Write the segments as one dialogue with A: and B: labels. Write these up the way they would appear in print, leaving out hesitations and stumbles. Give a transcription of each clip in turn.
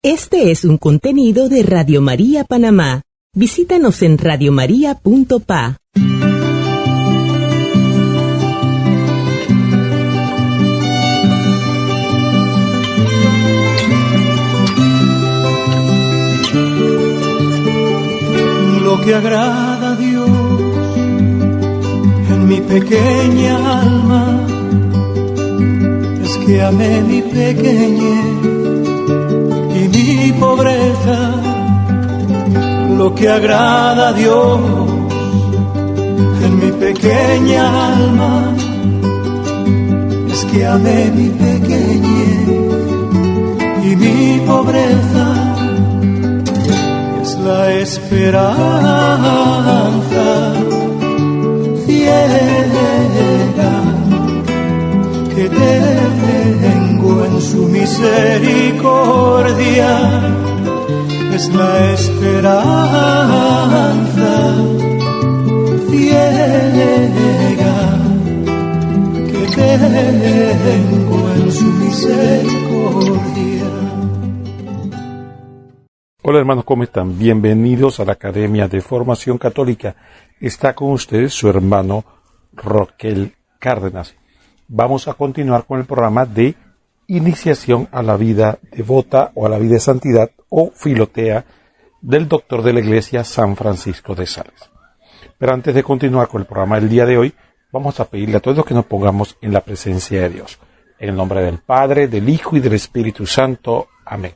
A: Este es un contenido de Radio María Panamá. Visítanos en radiomaria.pa.
B: Lo que agrada a Dios en mi pequeña alma es que amé mi pequeñez y mi pobreza. Lo que agrada a Dios en mi pequeña alma es que amé mi pequeñez y mi pobreza. Es la esperanza ciega que tengo en su misericordia. Es la esperanza ciega que tengo en su misericordia.
C: Hola hermanos, ¿cómo están? Bienvenidos a la Academia de Formación Católica. Está con ustedes su hermano Roquel Cárdenas. Vamos a continuar con el programa de iniciación a la vida devota o a la vida de santidad o filotea del doctor de la Iglesia San Francisco de Sales. Pero antes de continuar con el programa del día de hoy, vamos a pedirle a todos que nos pongamos en la presencia de Dios. En el nombre del Padre, del Hijo y del Espíritu Santo. Amén.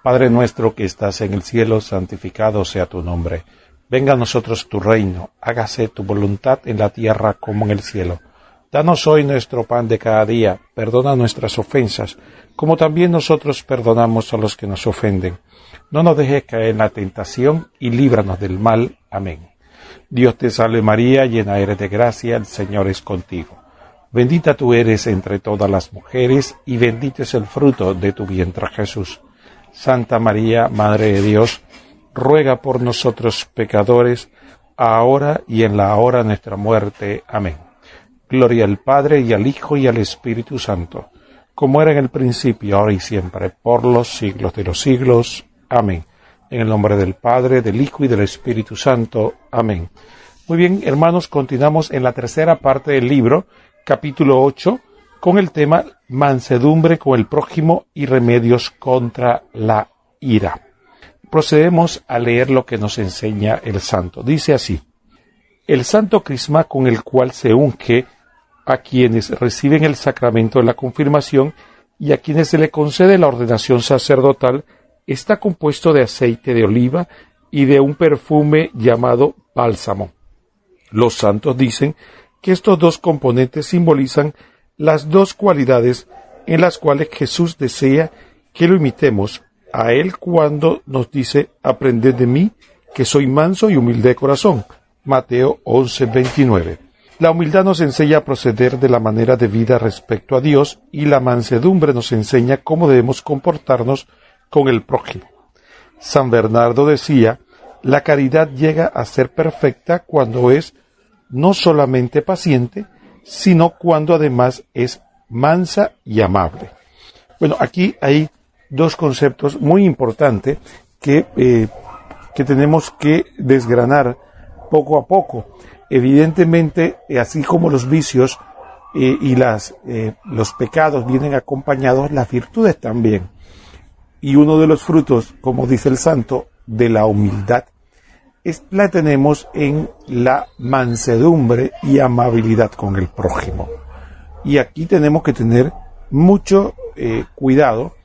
C: Padre nuestro que estás en el cielo, santificado sea tu nombre. Venga a nosotros tu reino, hágase tu voluntad en la tierra como en el cielo. Danos hoy nuestro pan de cada día, perdona nuestras ofensas, como también nosotros perdonamos a los que nos ofenden. No nos dejes caer en la tentación y líbranos del mal. Amén. Dios te salve María, llena eres de gracia, el Señor es contigo. Bendita tú eres entre todas las mujeres, y bendito es el fruto de tu vientre Jesús. Santa María, Madre de Dios, ruega por nosotros pecadores, ahora y en la hora de nuestra muerte. Amén. Gloria al Padre, y al Hijo, y al Espíritu Santo, como era en el principio, ahora y siempre, por los siglos de los siglos. Amén. En el nombre del Padre, del Hijo y del Espíritu Santo. Amén. Muy bien, hermanos, continuamos en la tercera parte del libro, capítulo 8, con el tema mansedumbre con el prójimo y remedios contra la ira. Procedemos a leer lo que nos enseña el santo. Dice así: el santo crisma con el cual se unge a quienes reciben el sacramento de la confirmación y a quienes se le concede la ordenación sacerdotal está compuesto de aceite de oliva y de un perfume llamado bálsamo. Los santos dicen que estos dos componentes simbolizan las dos cualidades en las cuales Jesús desea que lo imitemos a Él cuando nos dice: aprended de mí, que soy manso y humilde de corazón. Mateo 11:29. La humildad nos enseña a proceder de la manera debida respecto a Dios, y la mansedumbre nos enseña cómo debemos comportarnos con el prójimo. San Bernardo decía: la caridad llega a ser perfecta cuando es no solamente paciente, sino cuando además es mansa y amable. Bueno, aquí hay dos conceptos muy importantes que tenemos que desgranar poco a poco. Evidentemente, así como los vicios y los pecados vienen acompañados, las virtudes también. Y uno de los frutos, como dice el santo, de la humildad, la tenemos en la mansedumbre y amabilidad con el prójimo. Y aquí tenemos que tener mucho cuidado,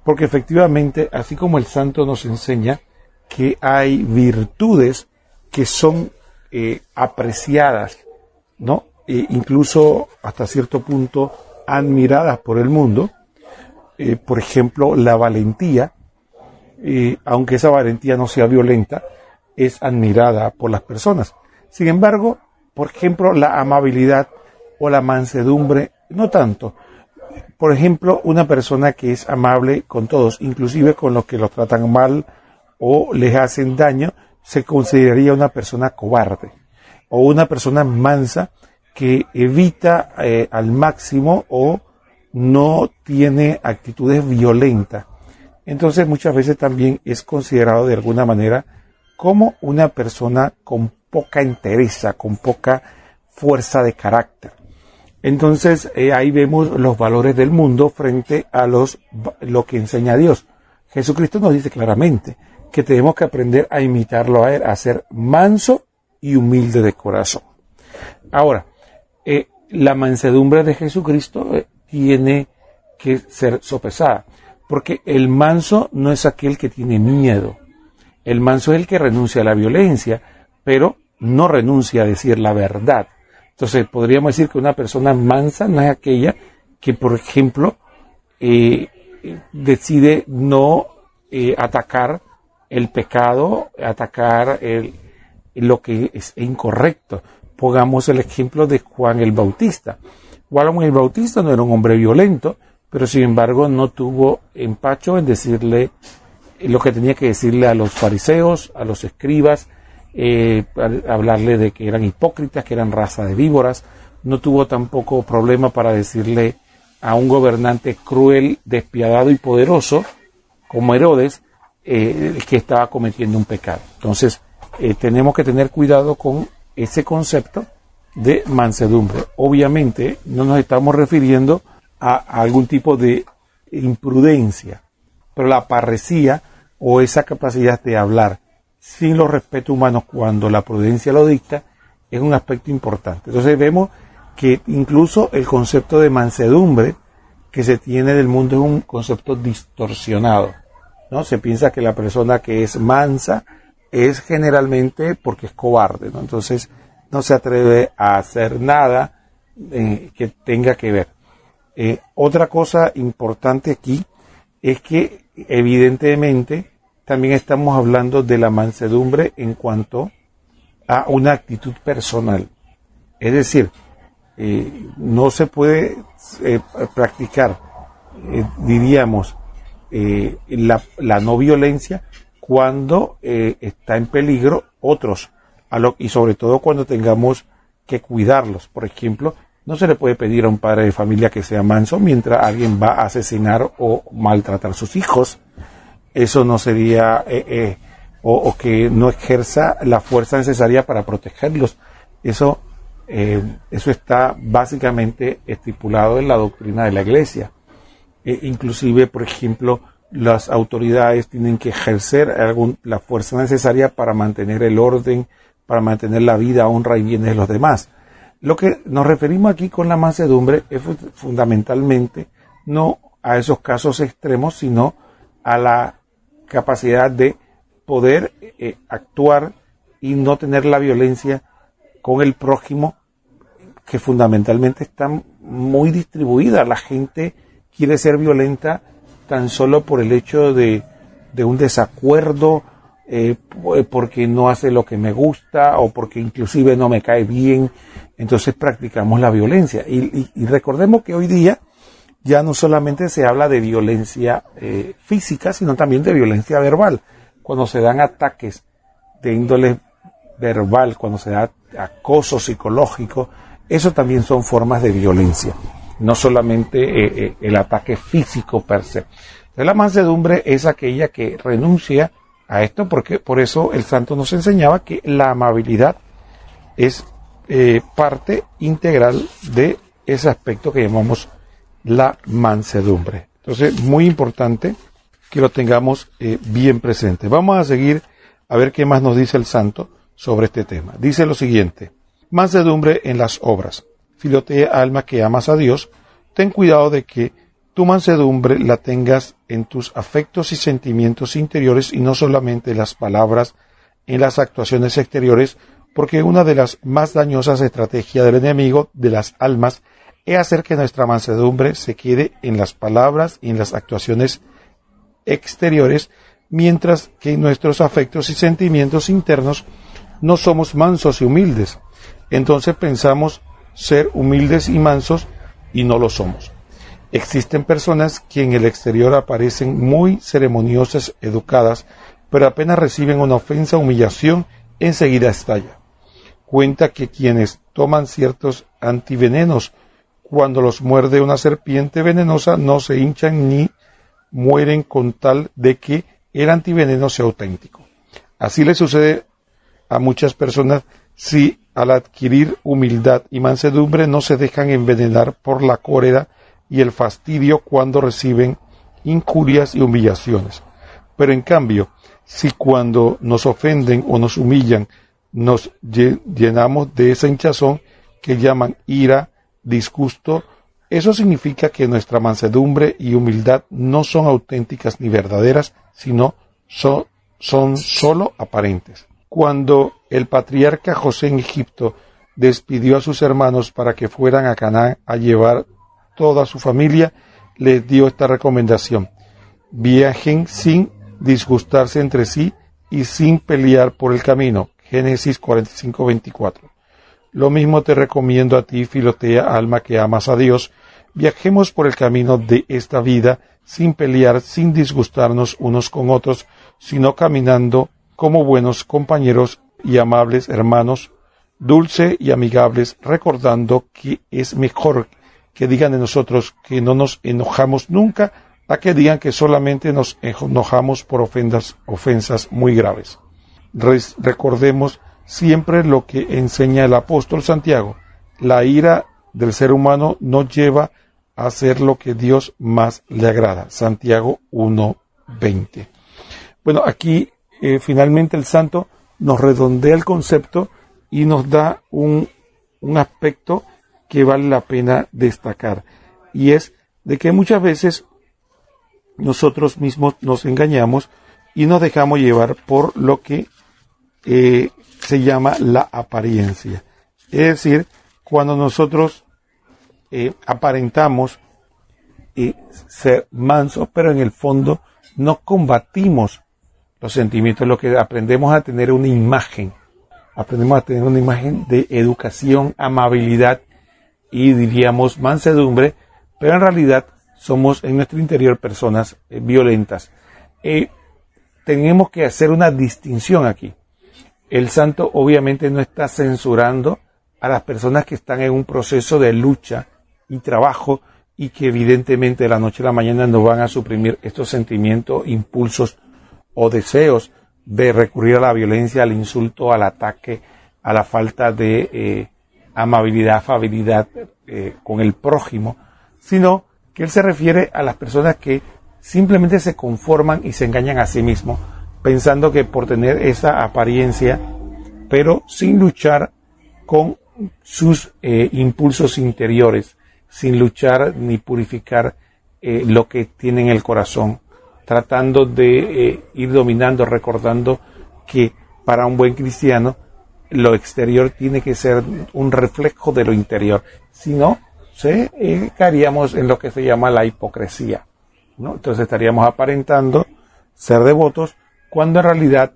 C: porque efectivamente, así como el santo nos enseña que hay virtudes que son apreciadas, ¿no? Incluso hasta cierto punto admiradas por el mundo, por ejemplo, la valentía, aunque esa valentía no sea violenta, es admirada por las personas. Sin embargo, por ejemplo, la amabilidad o la mansedumbre, no tanto. Por ejemplo, una persona que es amable con todos, inclusive con los que los tratan mal o les hacen daño, se consideraría una persona cobarde, o una persona mansa que evita al máximo o no tiene actitudes violentas. entonces muchas veces también es considerado de alguna manera como una persona con poca entereza, con poca fuerza de carácter. Entonces ahí vemos los valores del mundo frente a lo que enseña Dios. Jesucristo nos dice claramente que tenemos que aprender a imitarlo a Él, a ser manso y humilde de corazón. Ahora, la mansedumbre de Jesucristo tiene que ser sopesada, porque el manso no es aquel que tiene miedo. El manso es el que renuncia a la violencia, pero no renuncia a decir la verdad. Entonces podríamos decir que una persona mansa no es aquella que, por ejemplo, decide no atacar el pecado, atacar lo que es incorrecto. Pongamos el ejemplo de Juan el Bautista. Juan el Bautista no era un hombre violento, pero sin embargo no tuvo empacho en decirle lo que tenía que decirle a los fariseos, a los escribas, hablarle de que eran hipócritas, que eran raza de víboras. No tuvo tampoco problema para decirle a un gobernante cruel, despiadado y poderoso, como Herodes, que estaba cometiendo un pecado. Entonces, tenemos que tener cuidado con ese concepto de mansedumbre. Obviamente, no nos estamos refiriendo a algún tipo de imprudencia, pero la parresía o esa capacidad de hablar sin los respetos humanos cuando la prudencia lo dicta es un aspecto importante. Entonces vemos que incluso el concepto de mansedumbre que se tiene del mundo es un concepto distorsionado, ¿no? Se piensa que la persona que es mansa es generalmente porque es cobarde, ¿no? Entonces no se atreve a hacer nada que tenga que ver. Otra cosa importante aquí es que evidentemente también estamos hablando de la mansedumbre en cuanto a una actitud personal. Es decir, no se puede practicar, diríamos, la no violencia cuando está en peligro otros, y sobre todo cuando tengamos que cuidarlos. Por ejemplo, no se le puede pedir a un padre de familia que sea manso mientras alguien va a asesinar o maltratar a sus hijos. Eso no sería, o que no ejerza la fuerza necesaria para protegerlos. Eso está básicamente estipulado en la doctrina de la Iglesia. Inclusive, por ejemplo, las autoridades tienen que ejercer la fuerza necesaria para mantener el orden, para mantener la vida, honra y bienes de los demás. Lo que nos referimos aquí con la mansedumbre es fundamentalmente no a esos casos extremos, sino a la capacidad de poder actuar y no tener la violencia con el prójimo, que fundamentalmente está muy distribuida. La gente quiere ser violenta tan solo por el hecho de un desacuerdo, porque no hace lo que me gusta o porque inclusive no me cae bien. Entonces practicamos la violencia. Y recordemos que hoy día ya no solamente se habla de violencia física, sino también de violencia verbal. Cuando se dan ataques de índole verbal, cuando se da acoso psicológico, eso también son formas de violencia, no solamente el ataque físico per se. Entonces, la mansedumbre es aquella que renuncia a esto, porque por eso el santo nos enseñaba que la amabilidad es parte integral de ese aspecto que llamamos la mansedumbre. Entonces, muy importante que lo tengamos bien presente. Vamos a seguir a ver qué más nos dice el santo sobre este tema. Dice lo siguiente: mansedumbre en las obras. Filotea, alma que amas a Dios, ten cuidado de que tu mansedumbre la tengas en tus afectos y sentimientos interiores y no solamente en las palabras, en las actuaciones exteriores, porque una de las más dañosas estrategias del enemigo de las almas es hacer que nuestra mansedumbre se quede en las palabras y en las actuaciones exteriores, mientras que en nuestros afectos y sentimientos internos no somos mansos y humildes. Entonces pensamos ser humildes y mansos y no lo somos. Existen personas que en el exterior aparecen muy ceremoniosas, educadas, pero apenas reciben una ofensa o humillación, enseguida estalla. Cuenta que quienes toman ciertos antivenenos, cuando los muerde una serpiente venenosa, no se hinchan ni mueren con tal de que el antiveneno sea auténtico. Así le sucede a muchas personas si al adquirir humildad y mansedumbre no se dejan envenenar por la cólera y el fastidio cuando reciben injurias y humillaciones. Pero en cambio, si cuando nos ofenden o nos humillan, nos llenamos de esa hinchazón que llaman ira, disgusto, eso significa que nuestra mansedumbre y humildad no son auténticas ni verdaderas, sino son solo aparentes. Cuando el patriarca José en Egipto despidió a sus hermanos para que fueran a Canaán a llevar toda su familia, les dio esta recomendación: viajen sin disgustarse entre sí y sin pelear por el camino. Génesis 45:24. Lo mismo te recomiendo a ti, Filotea, alma que amas a Dios. Viajemos por el camino de esta vida sin pelear, sin disgustarnos unos con otros, sino caminando como buenos compañeros y amables hermanos, dulce y amigables, recordando que es mejor que digan de nosotros que no nos enojamos nunca, a que digan que solamente nos enojamos por ofensas muy graves. Recordemos siempre lo que enseña el apóstol Santiago: la ira del ser humano no lleva a hacer lo que Dios más le agrada. Santiago 1:20. Bueno, aquí finalmente el santo nos redondea el concepto y nos da un aspecto que vale la pena destacar, y es de que muchas veces nosotros mismos nos engañamos y nos dejamos llevar por lo que se llama la apariencia. Es decir, cuando nosotros aparentamos ser mansos, pero en el fondo no combatimos los sentimientos, lo que aprendemos a tener una imagen. Aprendemos a tener una imagen de educación, amabilidad y diríamos mansedumbre, pero en realidad somos en nuestro interior personas violentas. Tenemos que hacer una distinción aquí. El santo obviamente no está censurando a las personas que están en un proceso de lucha y trabajo y que evidentemente de la noche a la mañana no van a suprimir estos sentimientos, impulsos o deseos de recurrir a la violencia, al insulto, al ataque, a la falta de amabilidad, afabilidad con el prójimo, sino que él se refiere a las personas que simplemente se conforman y se engañan a sí mismos, pensando que por tener esa apariencia, pero sin luchar con sus impulsos interiores, sin luchar ni purificar lo que tiene en el corazón, tratando de ir dominando, recordando que para un buen cristiano lo exterior tiene que ser un reflejo de lo interior, si no, caeríamos en lo que se llama la hipocresía, ¿no? Entonces estaríamos aparentando ser devotos cuando en realidad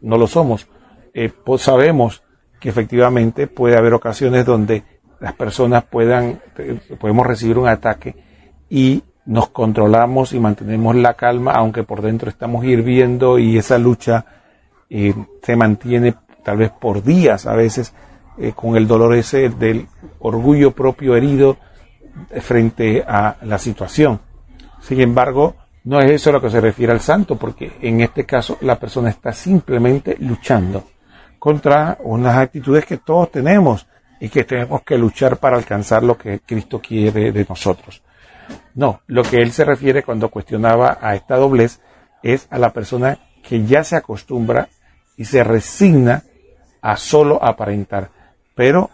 C: no lo somos. Pues sabemos que efectivamente puede haber ocasiones donde las personas podemos recibir un ataque y nos controlamos y mantenemos la calma, aunque por dentro estamos hirviendo, y esa lucha se mantiene tal vez por días, a veces con el dolor ese del orgullo propio herido frente a la situación. Sin embargo, no es eso a lo que se refiere al santo, porque en este caso la persona está simplemente luchando contra unas actitudes que todos tenemos y que tenemos que luchar para alcanzar lo que Cristo quiere de nosotros. No, lo que él se refiere cuando cuestionaba a esta doblez es a la persona que ya se acostumbra y se resigna a solo aparentar, pero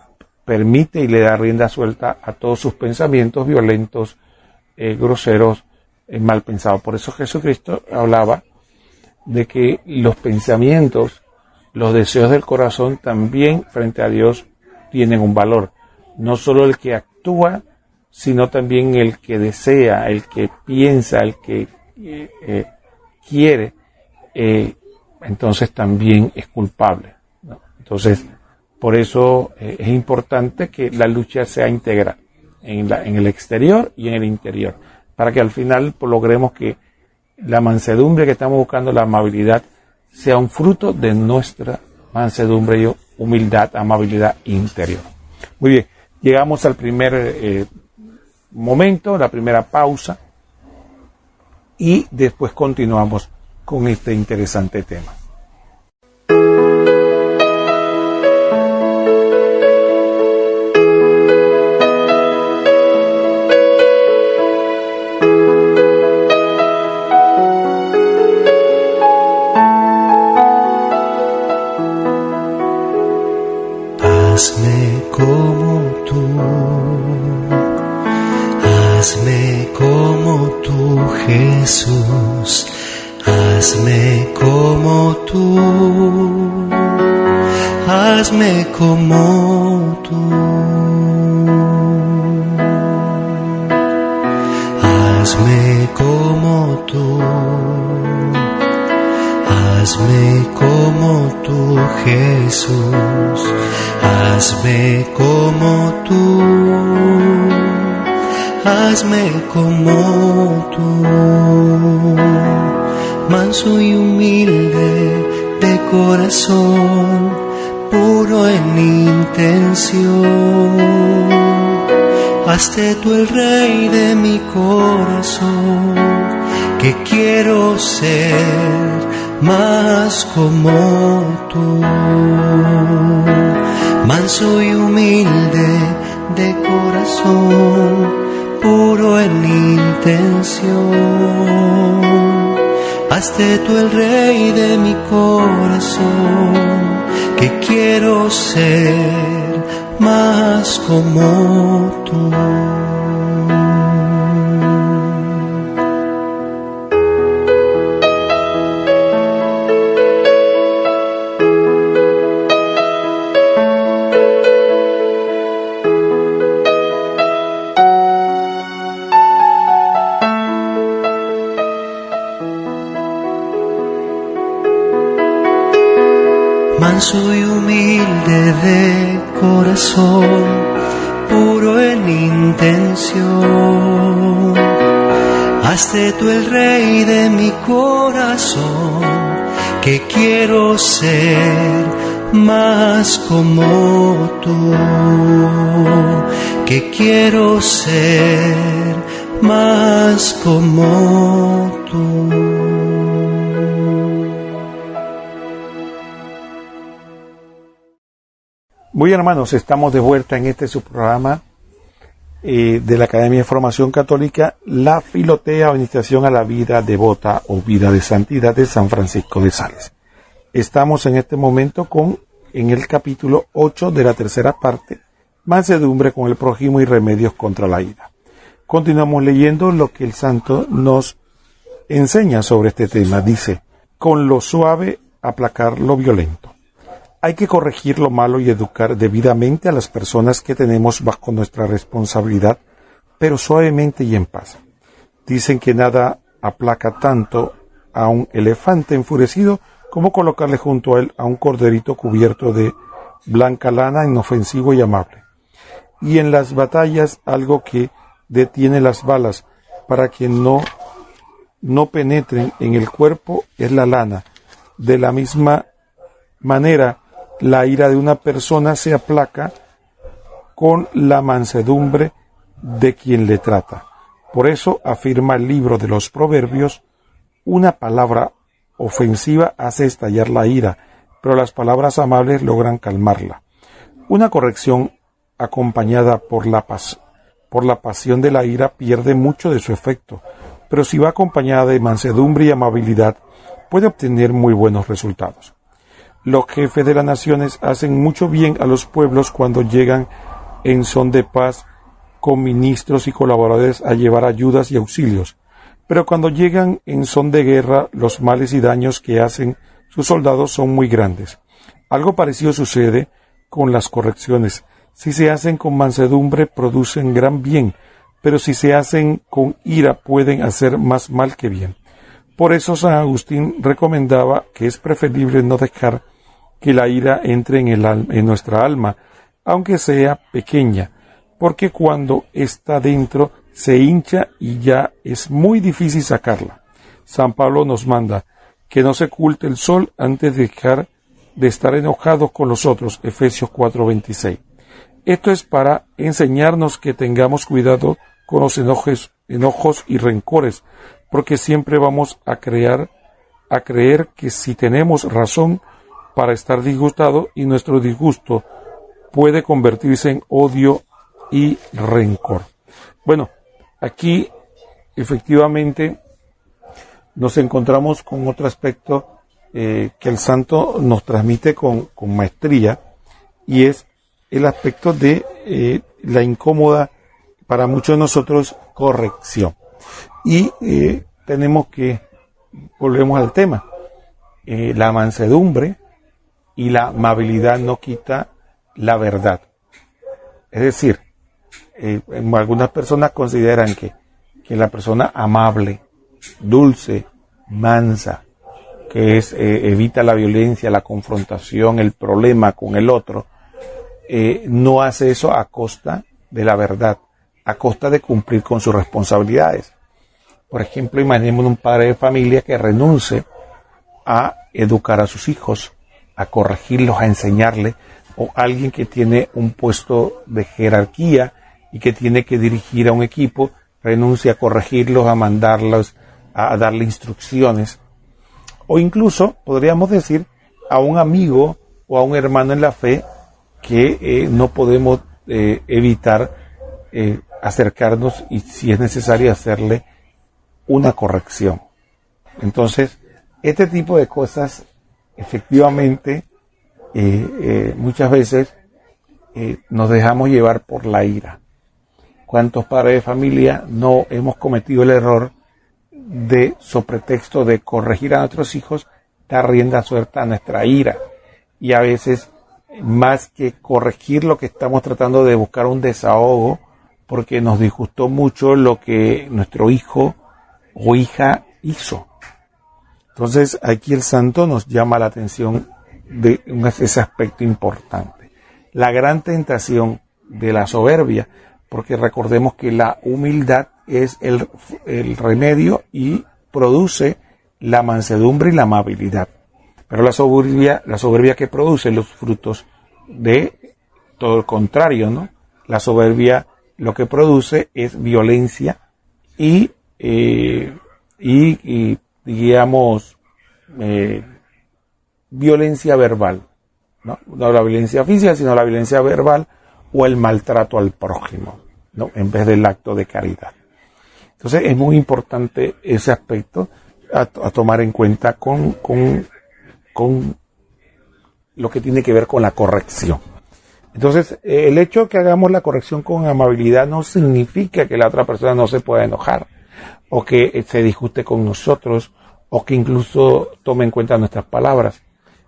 C: permite y le da rienda suelta a todos sus pensamientos violentos, groseros, mal pensados. Por eso Jesucristo hablaba de que los pensamientos, los deseos del corazón también frente a Dios tienen un valor. No solo el que actúa, sino también el que desea, el que piensa, el que quiere, entonces también es culpable, ¿no? Entonces, por eso es importante que la lucha sea íntegra en el exterior y en el interior, para que al final logremos que la mansedumbre que estamos buscando, la amabilidad, sea un fruto de nuestra mansedumbre y humildad, amabilidad interior. Muy bien, llegamos al primer momento, la primera pausa, y después continuamos con este interesante tema.
B: Hazme como tú, hazme como tú, Jesús, hazme como tú, hazme como tú, hazme como tú, hazme como tú, Jesús, hazme como tú, hazme como tú, manso y humilde de corazón, puro en intención, hazte tú el rey de mi corazón, que quiero ser más como tú, manso y humilde de corazón, puro en intención, hazte tú el rey de mi corazón, que quiero ser más como tú. Manso y humilde de corazón, puro en intención, hazte tú el rey de mi corazón, que quiero ser más como tú, que quiero ser más como tú.
C: Muy bien, hermanos, estamos de vuelta en este subprograma de la Academia de Formación Católica, la Filotea o Iniciación a la Vida Devota o Vida de Santidad de San Francisco de Sales. Estamos en este momento en el capítulo 8 de la tercera parte, mansedumbre con el prójimo y remedios contra la ira. Continuamos leyendo lo que el santo nos enseña sobre este tema. Dice, con lo suave aplacar lo violento. Hay que corregir lo malo y educar debidamente a las personas que tenemos bajo nuestra responsabilidad, pero suavemente y en paz. Dicen que nada aplaca tanto a un elefante enfurecido como colocarle junto a él a un corderito cubierto de blanca lana, inofensivo y amable. Y en las batallas algo que detiene las balas para que no penetren en el cuerpo es la lana. De la misma manera, la ira de una persona se aplaca con la mansedumbre de quien le trata. Por eso afirma el libro de los Proverbios, una palabra ofensiva hace estallar la ira, pero las palabras amables logran calmarla. Una corrección acompañada por la pasión de la ira pierde mucho de su efecto, pero si va acompañada de mansedumbre y amabilidad, puede obtener muy buenos resultados. Los jefes de las naciones hacen mucho bien a los pueblos cuando llegan en son de paz con ministros y colaboradores a llevar ayudas y auxilios, pero cuando llegan en son de guerra, los males y daños que hacen sus soldados son muy grandes. Algo parecido sucede con las correcciones. Si se hacen con mansedumbre, producen gran bien, pero si se hacen con ira, pueden hacer más mal que bien. Por eso San Agustín recomendaba que es preferible no dejar que la ira entre en nuestra alma, aunque sea pequeña, porque cuando está dentro se hincha y ya es muy difícil sacarla. San Pablo nos manda que no se oculte el sol antes de dejar de estar enojados con los otros, Efesios 4:26. Esto es para enseñarnos que tengamos cuidado con los enojos y rencores, porque siempre vamos a creer que si tenemos razón para estar disgustados, y nuestro disgusto puede convertirse en odio y rencor. Bueno, aquí efectivamente nos encontramos con otro aspecto que el santo nos transmite con maestría, y es el aspecto de la incómoda para muchos de nosotros corrección. Y volvemos al tema, la mansedumbre y la amabilidad no quita la verdad. Es decir, algunas personas consideran que la persona amable, dulce, mansa, que evita la violencia, la confrontación, el problema con el otro, no hace eso a costa de la verdad, a costa de cumplir con sus responsabilidades. Por ejemplo, imaginemos un padre de familia que renuncie a educar a sus hijos, a corregirlos, a enseñarles, o alguien que tiene un puesto de jerarquía y que tiene que dirigir a un equipo, renuncia a corregirlos, a mandarlos, a darle instrucciones. O incluso, podríamos decir, a un amigo o a un hermano en la fe que no podemos evitar acercarnos y, si es necesario, hacerle una corrección. Entonces, este tipo de cosas, efectivamente, muchas veces nos dejamos llevar por la ira. ¿Cuántos padres de familia no hemos cometido el error de, sobre pretexto de corregir a nuestros hijos, dar rienda suelta a nuestra ira? Y a veces, más que corregir, lo que estamos tratando de buscar un desahogo, porque nos disgustó mucho lo que nuestro hijo o hija hizo. Entonces, aquí el santo nos llama la atención de ese aspecto importante. La gran tentación de la soberbia, porque recordemos que la humildad es el remedio y produce la mansedumbre y la amabilidad. Pero la soberbia que produce los frutos de todo el contrario, ¿no? La soberbia lo que produce es violencia y digamos, violencia verbal, ¿no? No la violencia física, sino la violencia verbal o el maltrato al prójimo, ¿no? En vez del acto de caridad. Entonces es muy importante ese aspecto a tomar en cuenta con lo que tiene que ver con la corrección. Entonces, el hecho de que hagamos la corrección con amabilidad no significa que la otra persona no se pueda enojar, o que se disguste con nosotros, o que incluso tome en cuenta nuestras palabras.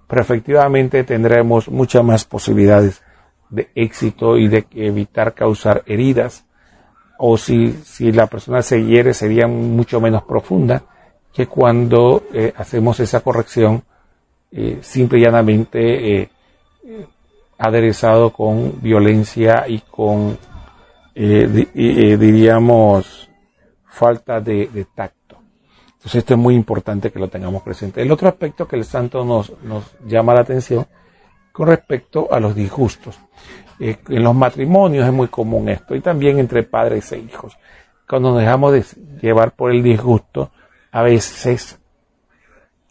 C: Pero efectivamente tendremos muchas más posibilidades de éxito y de evitar causar heridas, o si la persona se hiere, sería mucho menos profunda que cuando hacemos esa corrección simple y llanamente aderezado con violencia y con diríamos falta de tacto. Entonces esto es muy importante que lo tengamos presente. El otro aspecto que el santo nos llama la atención con respecto a los disgustos. En los matrimonios es muy común esto, y también entre padres e hijos. Cuando nos dejamos de llevar por el disgusto, a veces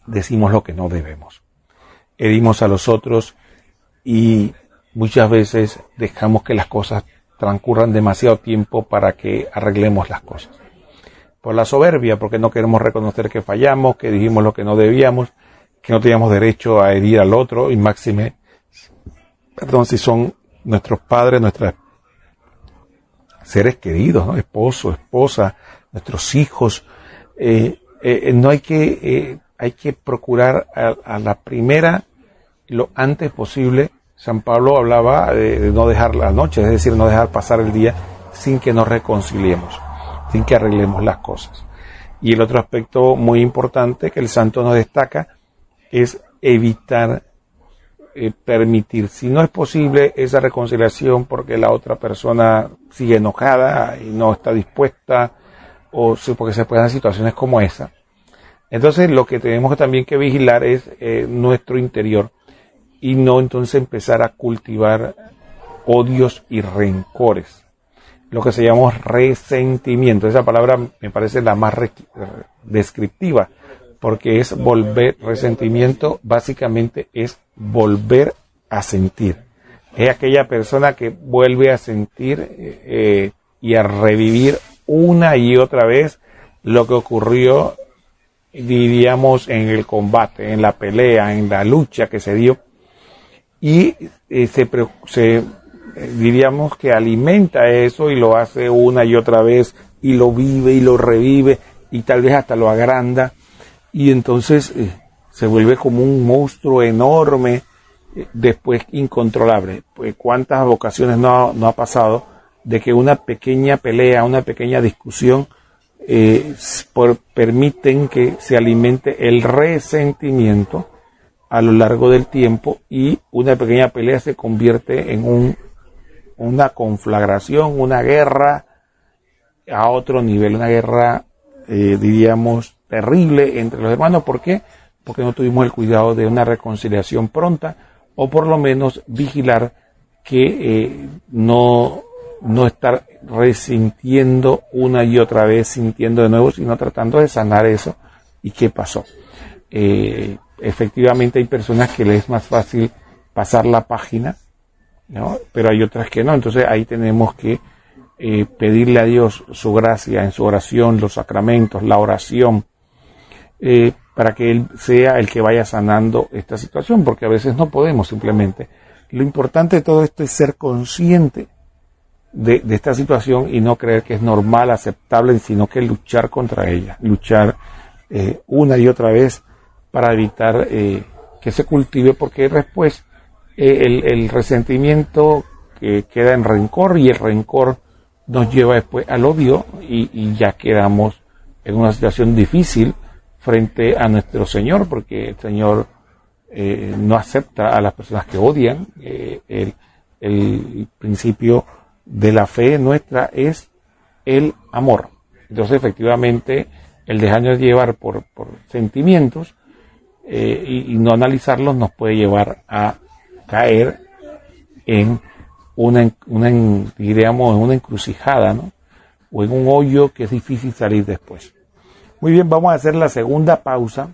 C: decimos lo que no debemos. Herimos a los otros y muchas veces dejamos que las cosas transcurran demasiado tiempo para que arreglemos las cosas. Por la soberbia, porque no queremos reconocer que fallamos, que dijimos lo que no debíamos, que no teníamos derecho a herir al otro, y máxime, si son nuestros padres, nuestros seres queridos, ¿no? Esposo, esposa, nuestros hijos. No hay que procurar a la primera, lo antes posible. San Pablo hablaba de no dejar la noche, es decir, no dejar pasar el día sin que nos reconciliemos, sin que arreglemos las cosas. Y el otro aspecto muy importante que el santo nos destaca es evitar permitir, si no es posible, esa reconciliación porque la otra persona sigue enojada y no está dispuesta, o porque se pueden dar situaciones como esa. Entonces lo que tenemos también que vigilar es nuestro interior, y no entonces empezar a cultivar odios y rencores. lo que se llama resentimiento. Esa palabra me parece la más descriptiva, porque es volver, resentimiento básicamente es volver a sentir. Es aquella persona que vuelve a sentir y a revivir una y otra vez lo que ocurrió, diríamos, en el combate, en la pelea, en la lucha que se dio, y diríamos que alimenta eso y lo hace una y otra vez y lo vive y lo revive y tal vez hasta lo agranda, y entonces se vuelve como un monstruo enorme, después incontrolable. Pues cuántas ocasiones no ha pasado de que una pequeña pelea, una pequeña discusión permiten que se alimente el resentimiento a lo largo del tiempo, y una pequeña pelea se convierte en una conflagración, una guerra a otro nivel, una guerra diríamos terrible entre los hermanos. ¿Por qué? Porque no tuvimos el cuidado de una reconciliación pronta, o por lo menos vigilar que no estar resintiendo una y otra vez, sintiendo de nuevo, sino tratando de sanar eso. ¿Y qué pasó? Efectivamente hay personas que les es más fácil pasar la página, ¿no? Pero hay otras que no. Entonces ahí tenemos que pedirle a Dios su gracia en su oración, los sacramentos, la oración, para que Él sea el que vaya sanando esta situación, porque a veces no podemos simplemente. Lo importante de todo esto es ser consciente de esta situación y no creer que es normal, aceptable, sino que luchar contra ella, luchar una y otra vez para evitar que se cultive, porque después el resentimiento queda en rencor, y el rencor nos lleva después al odio, y ya quedamos en una situación difícil frente a nuestro Señor, porque el Señor no acepta a las personas que odian. El principio de la fe nuestra es el amor. Entonces, efectivamente, el dejarnos llevar por sentimientos y no analizarlos nos puede llevar a caer en diríamos, en una encrucijada, ¿no? O en un hoyo que es difícil salir después. Muy bien, vamos a hacer la segunda pausa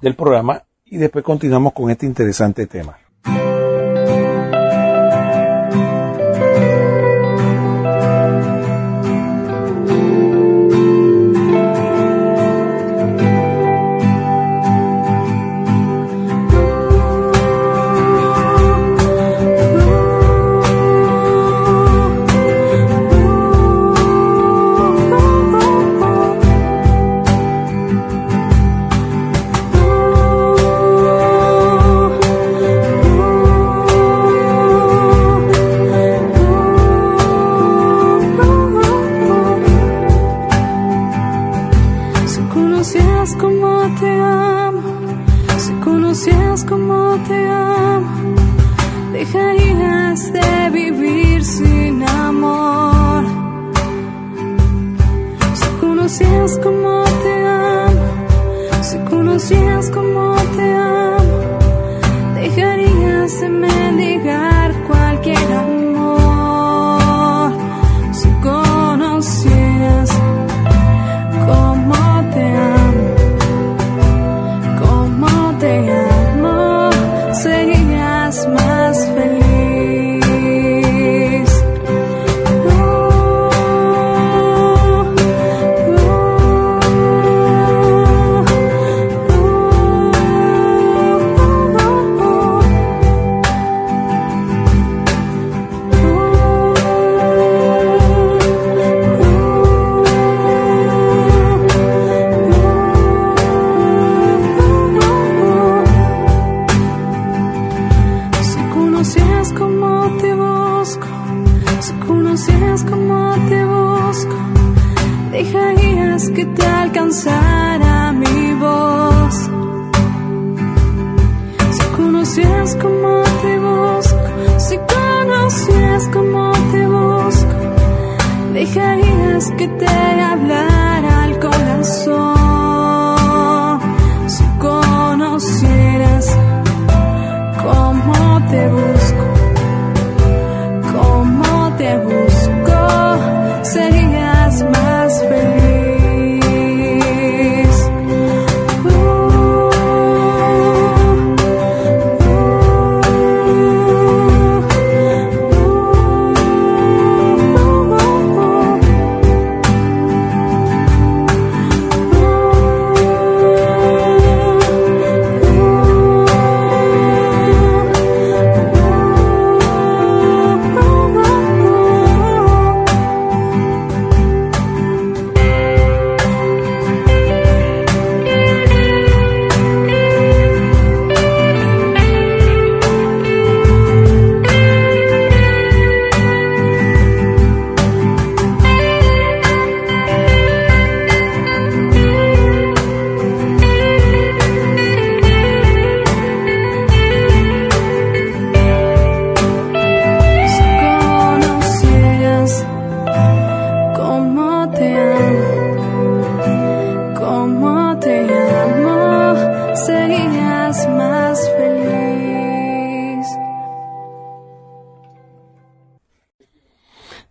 C: del programa y después continuamos con este interesante tema.
D: Cómo te busco,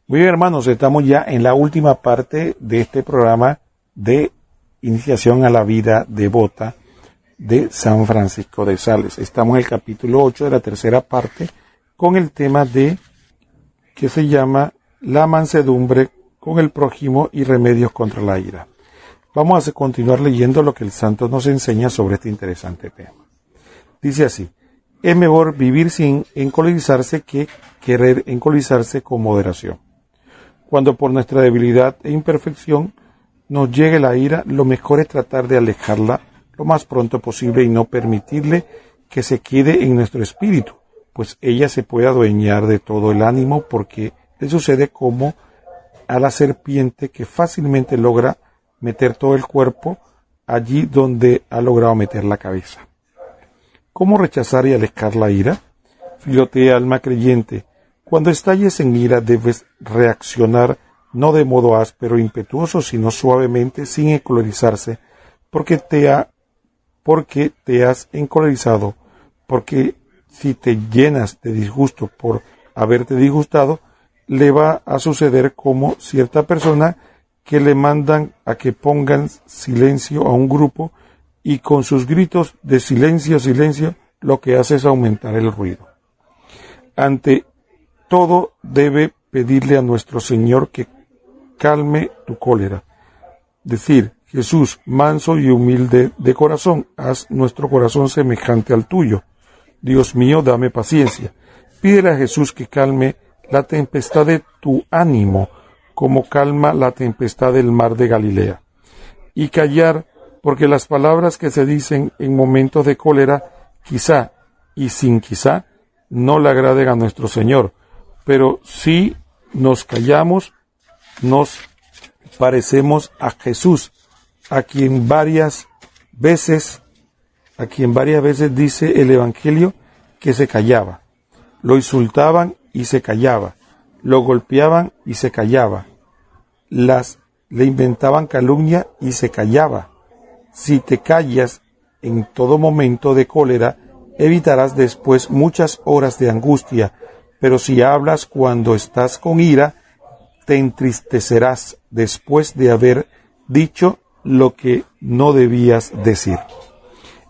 C: Muy bien, hermanos, estamos ya en la última parte de este programa de iniciación a la vida devota de San Francisco de Sales. Estamos en el capítulo 8 de la tercera parte con el tema que se llama la mansedumbre con el prójimo y remedios contra la ira. Vamos a continuar leyendo lo que el santo nos enseña sobre este interesante tema. Dice así: es mejor vivir sin encolerizarse que querer encolerizarse con moderación. Cuando por nuestra debilidad e imperfección nos llegue la ira, lo mejor es tratar de alejarla lo más pronto posible y no permitirle que se quede en nuestro espíritu, pues ella se puede adueñar de todo el ánimo, porque le sucede como a la serpiente, que fácilmente logra meter todo el cuerpo allí donde ha logrado meter la cabeza. ¿Cómo rechazar y alejar la ira? Filotea, alma creyente, cuando estalles en ira debes reaccionar no de modo áspero e impetuoso, sino suavemente, sin encolerizarse, porque te has encolerizado, porque si te llenas de disgusto por haberte disgustado, le va a suceder como cierta persona que le mandan a que pongan silencio a un grupo y con sus gritos de silencio, silencio, lo que hace es aumentar el ruido. Ante todo debe pedirle a nuestro Señor que calme tu cólera. Decir: Jesús, manso y humilde de corazón, haz nuestro corazón semejante al tuyo. Dios mío, dame paciencia. Pídele a Jesús que calme la tempestad de tu ánimo, como calma la tempestad del mar de Galilea. Y callar, porque las palabras que se dicen en momentos de cólera, quizá y sin quizá, no le agraden a nuestro Señor. Pero si nos callamos, nos parecemos a Jesús, a quien varias veces dice el Evangelio que se callaba. Lo insultaban y se callaba, lo golpeaban y se callaba, le inventaban calumnia y se callaba. Si te callas en todo momento de cólera, evitarás después muchas horas de angustia, pero si hablas cuando estás con ira, te entristecerás después de haber dicho lo que no debías decir.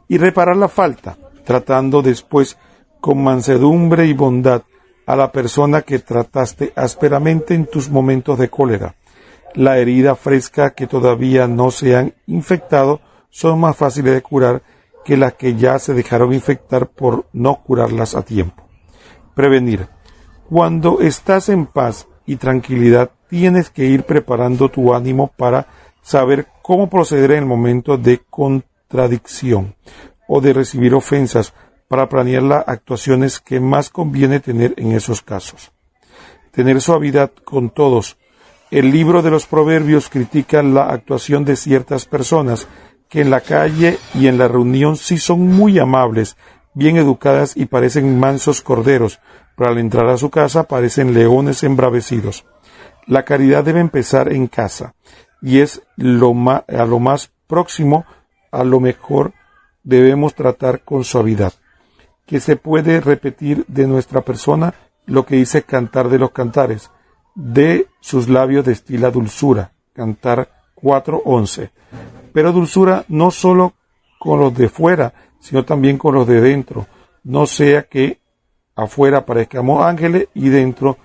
C: Y reparar la falta, tratando después con mansedumbre y bondad a la persona que trataste ásperamente en tus momentos de cólera. La herida fresca que todavía no se han infectado son más fáciles de curar que las que ya se dejaron infectar por no curarlas a tiempo. Prevenir. Cuando estás en paz y tranquilidad, tienes que ir preparando tu ánimo para saber cómo proceder en el momento de contradicción o de recibir ofensas, para planear las actuaciones que más conviene tener en esos casos. Tener suavidad con todos. El libro de los Proverbios critica la actuación de ciertas personas que en la calle y en la reunión sí son muy amables, bien educadas y parecen mansos corderos, pero al entrar a su casa parecen leones embravecidos. La caridad debe empezar en casa, y es a lo más próximo, a lo mejor debemos tratar con suavidad. Que se puede repetir de nuestra persona lo que dice Cantar de los Cantares: de sus labios destila dulzura. Cantar 4:11. Pero dulzura no solo con los de fuera, sino también con los de dentro. No sea que afuera parezcamos ángeles y dentro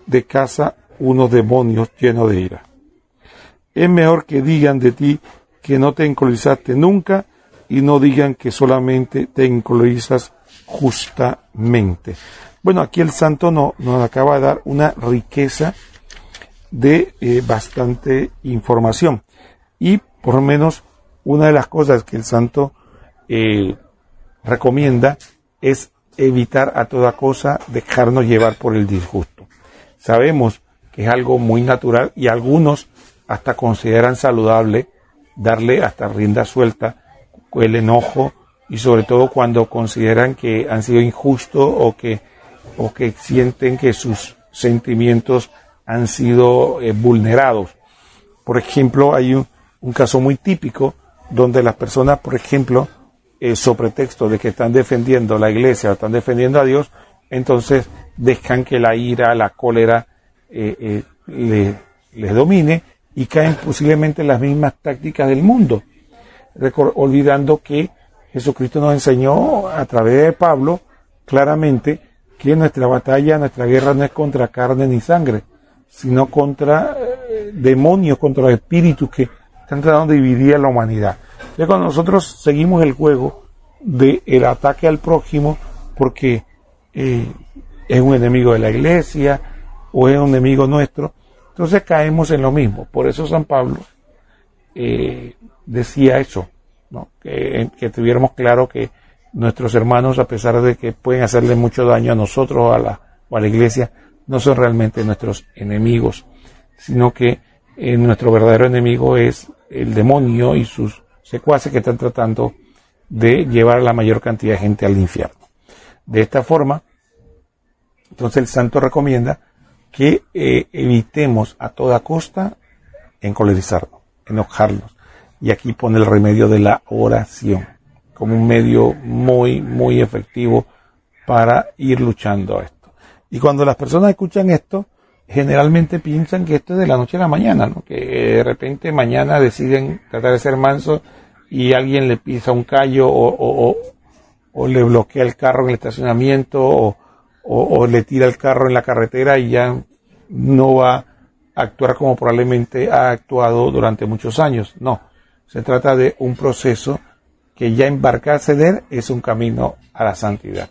C: de casa unos demonios llenos de ira. Es mejor que digan de ti que no te encolerizaste nunca, y no digan que solamente te encolerizas justamente. Bueno, aquí el santo nos acaba de dar una riqueza de bastante información, y por lo menos una de las cosas que el santo recomienda es evitar a toda cosa dejarnos llevar por el disgusto. Sabemos que es algo muy natural, y algunos hasta consideran saludable darle hasta rienda suelta el enojo, y sobre todo cuando consideran que han sido injustos o que sienten que sus sentimientos han sido vulnerados. Por ejemplo, hay un caso muy típico donde las personas, por ejemplo, sobre pretexto de que están defendiendo la iglesia o están defendiendo a Dios, entonces dejan que la ira, la cólera les domine y caen posiblemente en las mismas tácticas del mundo, olvidando que Jesucristo nos enseñó a través de Pablo claramente que nuestra batalla, nuestra guerra no es contra carne ni sangre, sino contra demonios, contra los espíritus que están tratando de dividir a la humanidad. Entonces, cuando nosotros seguimos el juego del ataque al prójimo porque es un enemigo de la iglesia o es un enemigo nuestro, entonces caemos en lo mismo. Por eso San Pablo decía eso, ¿no? Que tuviéramos claro que nuestros hermanos, a pesar de que pueden hacerle mucho daño a nosotros o a la iglesia, no son realmente nuestros enemigos, sino que nuestro verdadero enemigo es el demonio y sus secuaces que están tratando de llevar a la mayor cantidad de gente al infierno. De esta forma, entonces el santo recomienda que evitemos a toda costa encolerizarnos, enojarnos. Y aquí pone el remedio de la oración como un medio muy, muy efectivo para ir luchando a esto. Y cuando las personas escuchan esto, generalmente piensan que esto es de la noche a la mañana, ¿no? Que de repente mañana deciden tratar de ser mansos y alguien le pisa un callo o le bloquea el carro en el estacionamiento o le tira el carro en la carretera y ya no va a actuar como probablemente ha actuado durante muchos años. No, se trata de un proceso que ya embarcarse en él es un camino a la santidad.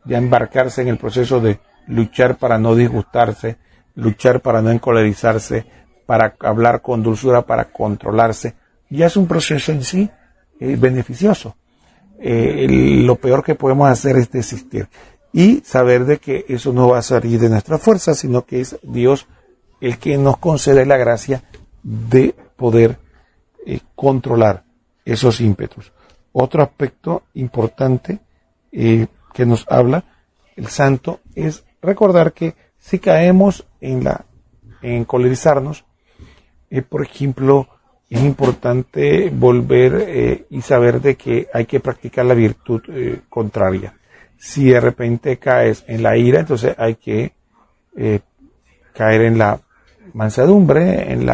C: Ya embarcarse en el proceso de luchar para no disgustarse, luchar para no encolerizarse, para hablar con dulzura, para controlarse, ya es un proceso en sí beneficioso. Lo peor que podemos hacer es desistir y saber de que eso no va a salir de nuestra fuerza, sino que es Dios el que nos concede la gracia de poder controlar esos ímpetus. Otro aspecto importante que nos habla el santo es recordar que si caemos en colerizarnos, por ejemplo, es importante volver y saber de que hay que practicar la virtud contraria. Si de repente caes en la ira, entonces hay que caer en la mansedumbre, en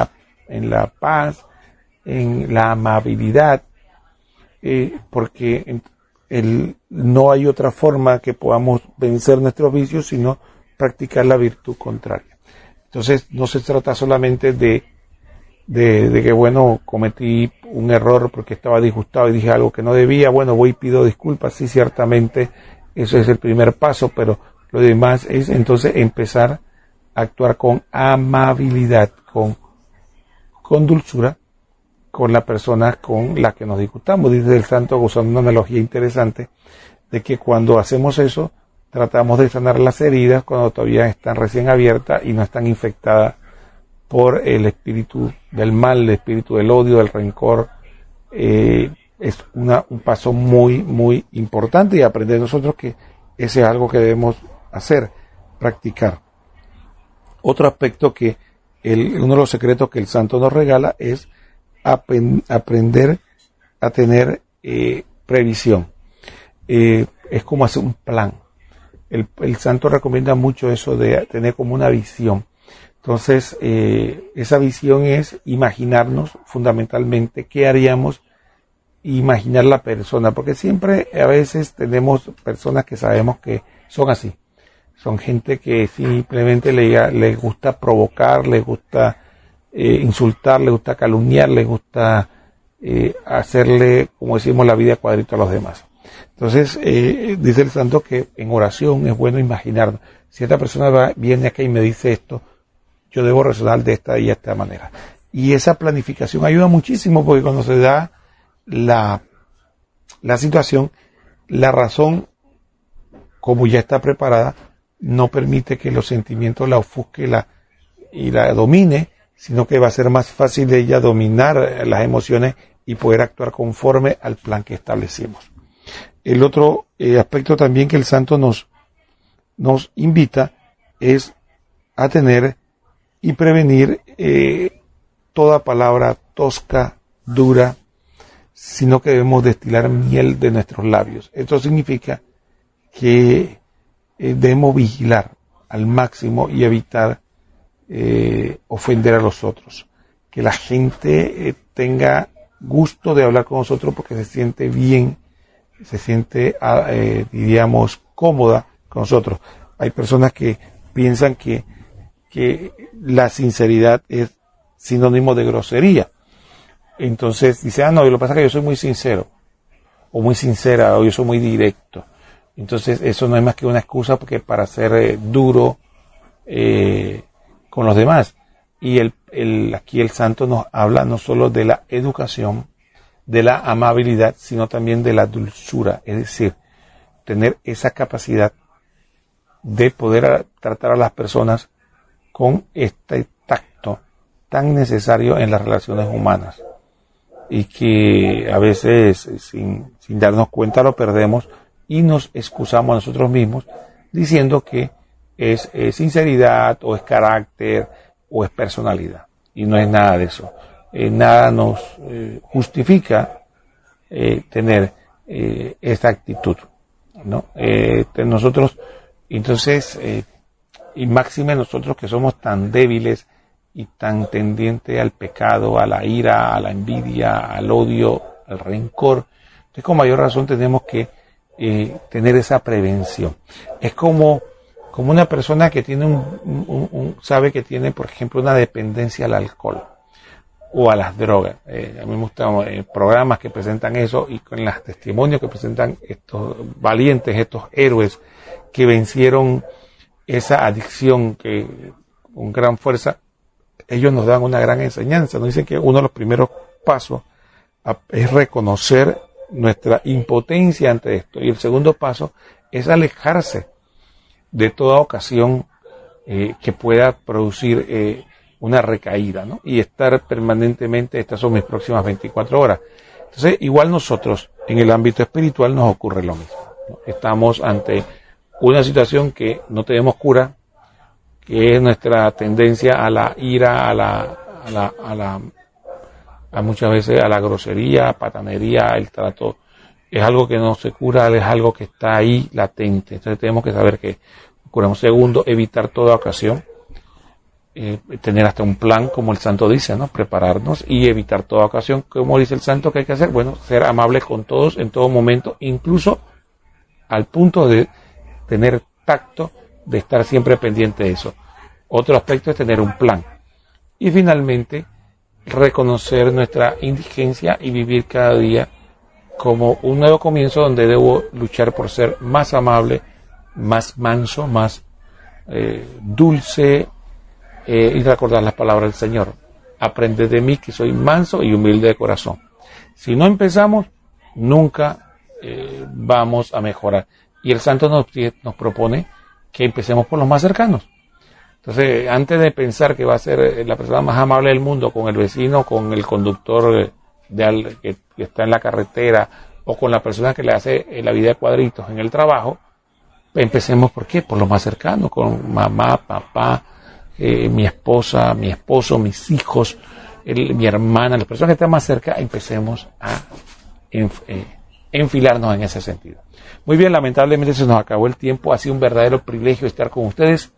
C: la paz, en la amabilidad, porque no hay otra forma que podamos vencer nuestros vicios sino practicar la virtud contraria. Entonces no se trata solamente de que bueno, cometí un error porque estaba disgustado y dije algo que no debía, bueno, voy y pido disculpas, sí, ciertamente eso es el primer paso, pero lo demás es entonces empezar a actuar con amabilidad, con dulzura, con la persona con la que nos disgustamos. Dice el santo, usando una analogía interesante, de que cuando hacemos eso, tratamos de sanar las heridas cuando todavía están recién abiertas y no están infectadas por el espíritu del mal, el espíritu del odio, del rencor. Es un paso muy, muy importante y aprender nosotros que ese es algo que debemos hacer, practicar. Otro aspecto que uno de los secretos que el santo nos regala es aprender a tener previsión. Es como hacer un plan. El santo recomienda mucho eso de tener como una visión. Entonces, esa visión es imaginarnos fundamentalmente qué haríamos, imaginar la persona, porque siempre a veces tenemos personas que sabemos que son así. Son gente que simplemente les gusta provocar, les gusta insultar, les gusta calumniar, les gusta hacerle, como decimos, la vida cuadrito a los demás. Entonces, dice el santo que en oración es bueno imaginar, si esta persona viene acá y me dice esto, yo debo resonar de esta y esta manera. Y esa planificación ayuda muchísimo, porque cuando se da la situación, la razón, como ya está preparada, no permite que los sentimientos la ofusque y la domine, sino que va a ser más fácil de ella dominar las emociones y poder actuar conforme al plan que establecimos. El otro aspecto también que el santo nos invita es a tener y prevenir toda palabra tosca, dura, sino que debemos destilar miel de nuestros labios. Esto significa que debemos vigilar al máximo y evitar ofender a los otros. Que la gente tenga gusto de hablar con nosotros porque se siente bien, se siente, diríamos, cómoda con nosotros. Hay personas que piensan que la sinceridad es sinónimo de grosería. Entonces dice, no, lo que pasa es que yo soy muy sincero, o muy sincera, o yo soy muy directo. Entonces eso no es más que una excusa porque para ser duro con los demás. Y aquí el santo nos habla no solo de la educación, de la amabilidad, sino también de la dulzura, es decir, tener esa capacidad de poder tratar a las personas con este tacto tan necesario en las relaciones humanas y que a veces sin darnos cuenta lo perdemos y nos excusamos a nosotros mismos diciendo que es sinceridad o es carácter o es personalidad, y no es nada de eso. Nada nos justifica tener esta actitud, ¿no? Nosotros, entonces, y máxime nosotros que somos tan débiles y tan tendientes al pecado, a la ira, a la envidia, al odio, al rencor, entonces con mayor razón tenemos que tener esa prevención. Es como una persona que tiene sabe que tiene, por ejemplo, una dependencia al alcohol o a las drogas. A mí me gustan programas que presentan eso y con los testimonios que presentan estos valientes, estos héroes que vencieron esa adicción que con gran fuerza. Ellos nos dan una gran enseñanza. Nos dicen que uno de los primeros pasos es reconocer nuestra impotencia ante esto. Y el segundo paso es alejarse de toda ocasión que pueda producir una recaída, ¿no? Y estar permanentemente, estas son mis próximas 24 horas. Entonces, igual nosotros, en el ámbito espiritual nos ocurre lo mismo, ¿no? Estamos ante una situación que no tenemos cura, que es nuestra tendencia a la ira, a muchas veces a la grosería, patanería, el trato. Es algo que no se cura, es algo que está ahí latente. Entonces tenemos que saber que curamos. Segundo, evitar toda ocasión, tener hasta un plan, como el santo dice, ¿no? Prepararnos y evitar toda ocasión. Como dice el santo que hay que hacer, bueno, ser amables con todos en todo momento, incluso al punto de tener tacto, de estar siempre pendiente de eso. Otro aspecto es tener un plan. Y finalmente, reconocer nuestra indigencia y vivir cada día como un nuevo comienzo donde debo luchar por ser más amable, más manso, más dulce, y recordar las palabras del Señor. Aprended de mí que soy manso y humilde de corazón. Si no empezamos, nunca vamos a mejorar. Y el santo nos propone que empecemos por los más cercanos. Entonces, antes de pensar que va a ser la persona más amable del mundo con el vecino, con el conductor que está en la carretera o con la persona que le hace la vida de cuadritos en el trabajo, empecemos ¿por qué? Por lo más cercano, con mamá, papá, mi esposa, mi esposo, mis hijos, mi hermana, las personas que están más cerca. Empecemos a enfilarnos en ese sentido. Muy bien, lamentablemente se nos acabó el tiempo. Ha sido un verdadero privilegio estar con ustedes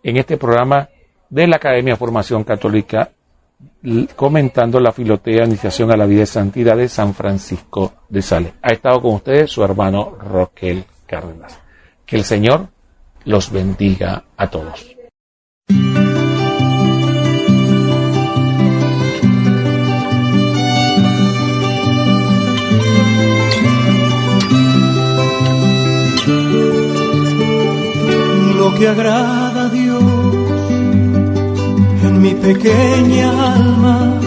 C: en este programa de la Academia de Formación Católica, comentando la Filotea, Iniciación a la Vida de Santidad de San Francisco de Sales. Ha estado con ustedes su hermano Roquel Cárdenas. Que el Señor los bendiga a todos.
B: Lo que agrada a Dios en mi pequeña alma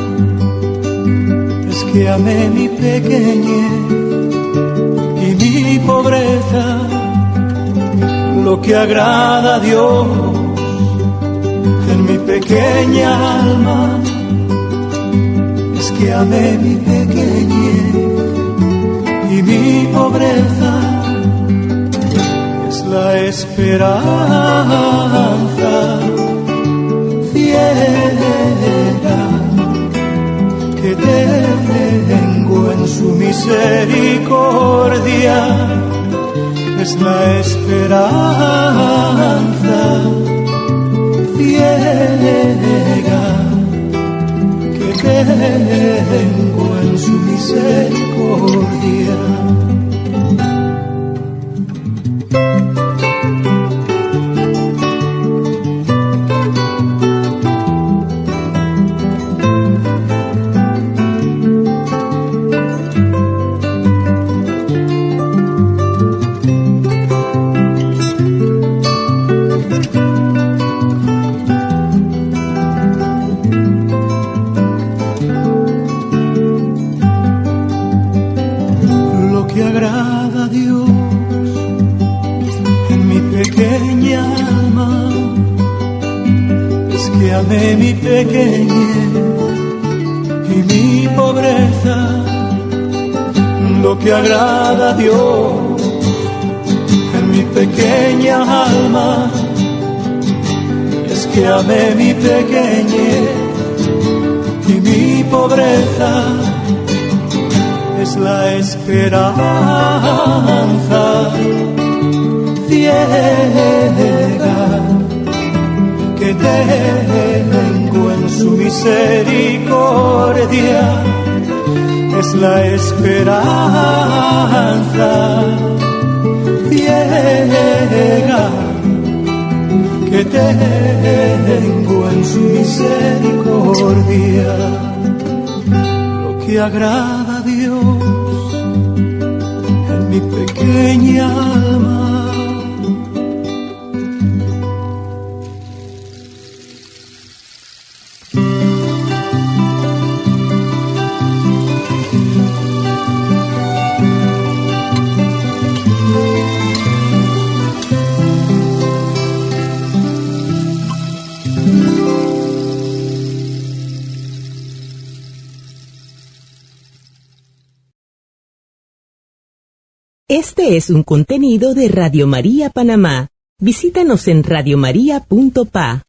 B: es que amé mi pequeñez y mi pobreza. Lo que agrada a Dios en mi pequeña alma es que amé mi pequeñez y mi pobreza. La esperanza ciega que tengo en su misericordia, es la esperanza ciega tengo en su misericordia. Agrada a Dios en mi pequeña alma es que amé mi pequeñez y mi pobreza. Lo que agrada a Dios en mi pequeña alma es que amé mi pequeñez y mi pobreza. Es la esperanza ciega que tengo en su misericordia. Es la esperanza ciega que tengo en su misericordia. Lo que agrada a Dios en mi pequeña alma.
A: Este es un contenido de Radio María Panamá. Visítanos en radiomaria.pa.